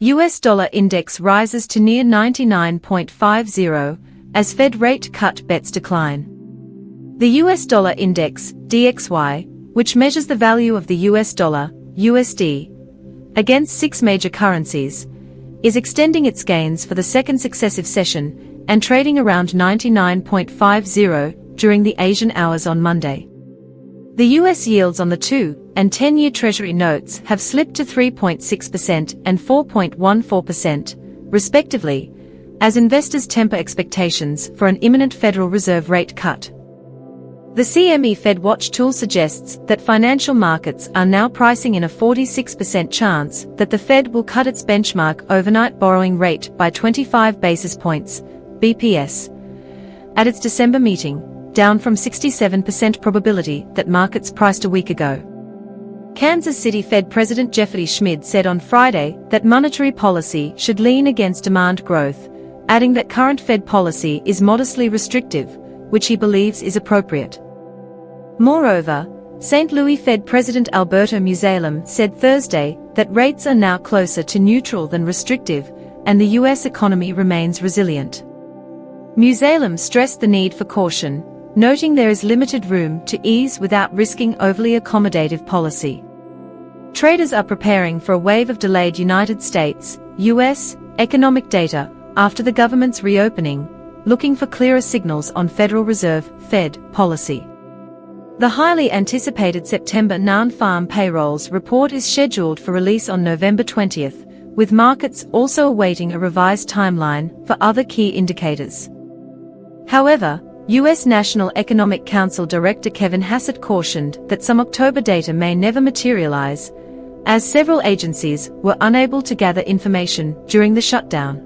US dollar index rises to near 99.50 as Fed rate cut bets decline. The US dollar index, DXY, which measures the value of the US dollar, USD, against 6 major currencies, is extending its gains for the second successive session and trading around 99.50 during the Asian hours on Monday. The US yields on the 2- and 10-year Treasury notes have slipped to 3.6% and 4.14%, respectively, as investors temper expectations for an imminent Federal Reserve rate cut. The CME Fed Watch tool suggests that financial markets are now pricing in a 46% chance that the Fed will cut its benchmark overnight borrowing rate by 25 basis points, BPS, at its December meeting, down from 67% probability that markets priced a week ago. Kansas City Fed President Jeffrey Schmid said on Friday that monetary policy should lean against demand growth, adding that current Fed policy is modestly restrictive, which he believes is appropriate. Moreover, St. Louis Fed President Alberto Musalem said Thursday that rates are now closer to neutral than restrictive, and the U.S. economy remains resilient. Musalem stressed the need for caution, noting there is limited room to ease without risking overly accommodative policy. Traders are preparing for a wave of delayed United States, U.S. economic data after the government's reopening, looking for clearer signals on Federal Reserve (Fed) policy. The highly anticipated September non-farm payrolls report is scheduled for release on November 20th, with markets also awaiting a revised timeline for other key indicators. However, U.S. National Economic Council Director Kevin Hassett cautioned that some October data may never materialize, as several agencies were unable to gather information during the shutdown.